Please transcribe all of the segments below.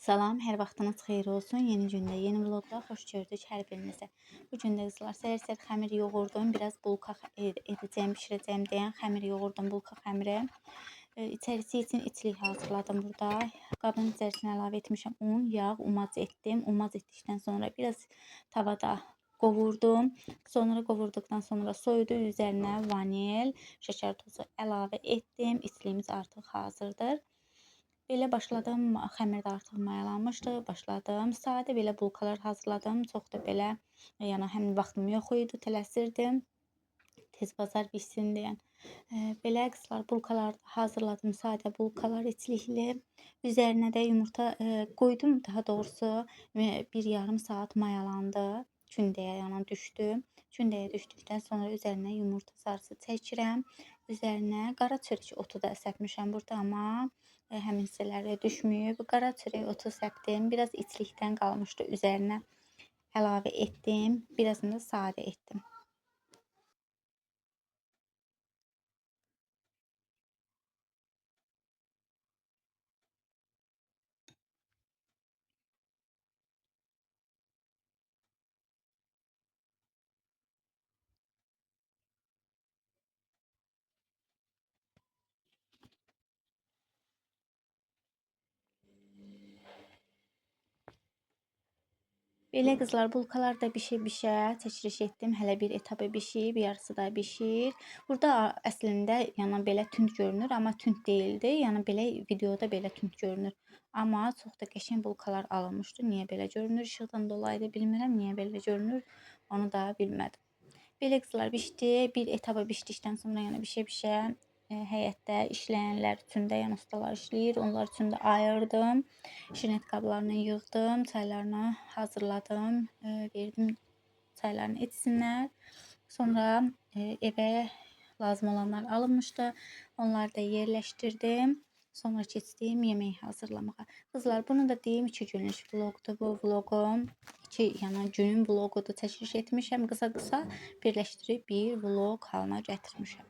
Salam, hər vaxtınız xeyir olsun. Yeni gündə, yeni vloqda xoş gördük hər birinizə. Bu gün də qızlar səhər-səhər xəmir yoğurdum. Biraz bulka edəcəm, bişirəcəm deyən xəmir yoğurdum, bulka xəmiri. İçərisi üçün içlik hazırladım burada. Qabın içərisinə əlavə etmişəm un, yağ, umac etdim. Umac etdikdən sonra biraz tavada qovurdum. Sonra qovurduqdan sonra soyudu. Üzərinə vanil, şəkər tozu əlavə etdim. İçliyimiz artıq hazırdır. Belə başladım, xəmir də artıq mayalanmışdı, başladım. Sadə belə bulkalar hazırladım. Çox da belə, yəni həm vaxtım yox idi, tələsirdim. Tez bazar bitsin deyən. Belə qızlar bulkalar hazırladım, sadə bulkalar içlikli. Üzərinə də yumurta qoydum, daha doğrusu bir yarım saat mayalandı. Kündəyə yana düşdü. Kündəyə düşdükdən sonra üzərinə yumurta sarısı çəkirəm. Üzərinə qara çörək otu da səpmişəm burada, amma həmin hissələrdə düşməyib. Qara çörək otu səpdim. Biraz içlikdən qalmışdı. Üzərinə əlavə etdim. Birazını da sadə etdim. Belə qızlar, bulkalar da bişə-bişə çəkiliş etdim. Hələ bir etabı bişib, yarısı da bişir. Burada əslində yəni belə tünd görünür, amma tünd deyildi. Yəni belə videoda belə tünd görünür. Amma çox da qəşəng bulkalar alınmışdı. Niyə belə görünür? İşıqdan dolayı da bilmirəm, niyə belə görünür. Onu da bilmədim. Belə qızlar bişdi. Bir etabı bişdikdən sonra yəni bişə-bişə həyətdə işləyənlər üçün də, yəni ustalar işləyir. Onlar üçün də ayırdım. Jilet qablarını yığdım, çaylarını hazırladım, verdim çaylarını içsinlər. Sonra evə lazım olanlar alınmışdı. Onları da yerləşdirdim. Sonra keçdim yemək hazırlamağa. Qızlar, bunu da deyim, 2 günlük vloqdur bu vloqum. 2 yəni günün vloqudur, çəkiliş etmişəm. Qısa-qısa birləşdirib bir vloq halına gətirmişəm.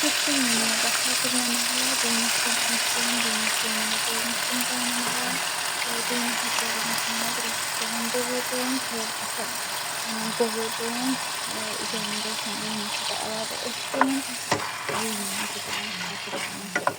Bütün menüde hazırlamalar, bulmuştum, kaynamalar, düğün hazırladım, sonra biraz soğan doğradım, doğradım, üzerinde sonra yumurta da əlavə etdim. Yemeği güzel hazırladım.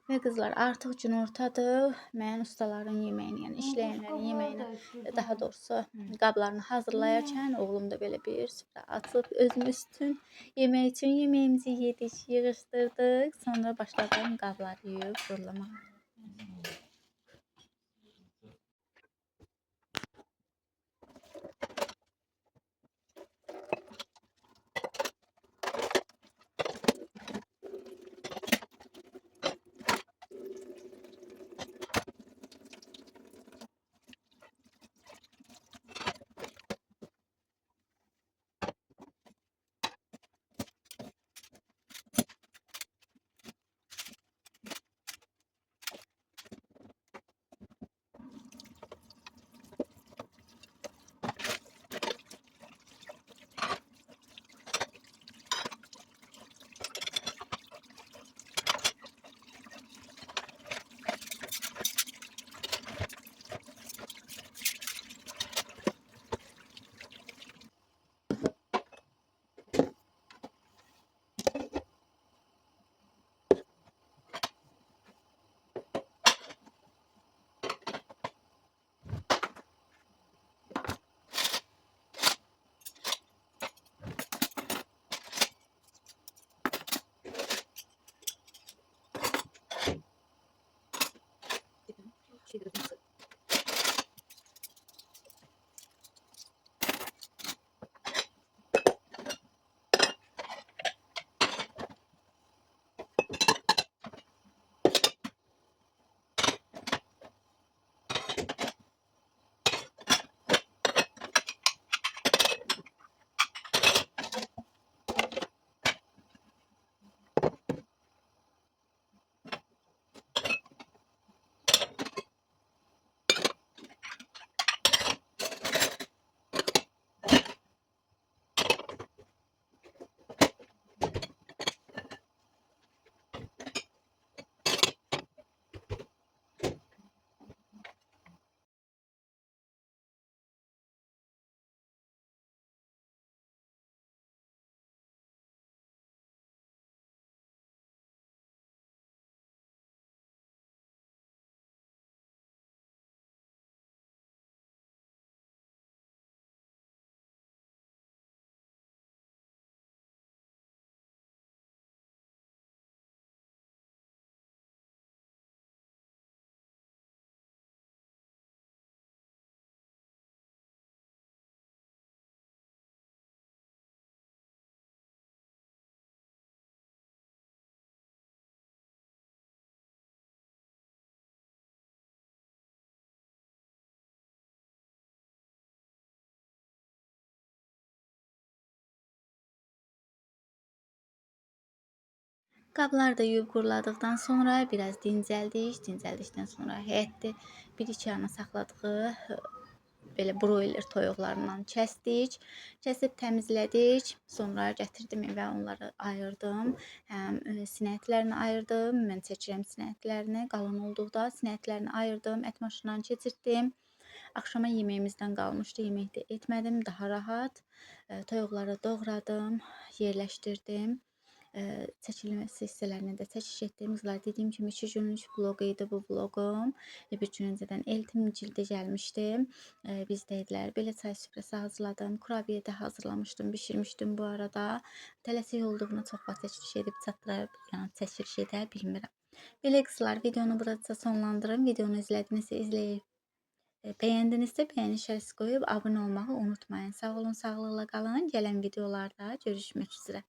Ve qızlar, artıq günortadır. Mənim ustaların yeməyini, yəni işləyənlərin yeməyini, daha doğrusu qablarını hazırlayarkən oğlum da belə bir süfrə açıb özümüz üçün yemək üçün yeməyimizi yedik, yığışdırdıq. Sonra başladım qabları yuyub qurulamağa. Qabları da yuyub quruladıqdan sonra biraz dincəldik. Dincəldikdən sonra həyətdə 1-2 yana saxladığı belə broiler toyuqlarından kəsdik. Kəsib təmizlədik. Sonra gətirdim evə, onları ayırdım. Həm sinə ətlərini ayırdım. Mən çəkirəm sinə ətlərini. Qalın olduqda sinə ətlərini ayırdım. Ət maşından keçirtdim. Axşama yeməyimizdən qalmışdı. Yemək də etmədim. Daha rahat. Toyuqları doğradım, yerləşdirdim. Çəkilməsi hissələrini də çəkiş etdim. Qızlar, dediyim kimi 2 günlük vloq idi bu vloqum. Bir gün öncədən Eltim cildə gəlmişdim. Biz dedilər, belə çay süfrəsi hazırladım. Kurabiyə də hazırlamışdım, bişirmişdim bu arada. Tələsik olduğuna çox vaxt çəkiliş edib çatdırıb, yəni çəkiliş edə bilmirəm. Belə qızlar, videonu burada sonlandırım. Videonu izlədinizsə izləyib bəyəndinizsə bəyəni işarəsi qoyub abunə olmağı unutmayın. Sağ olun, sağlıqla qalın. Gələn videolarda görüşmək üzrə.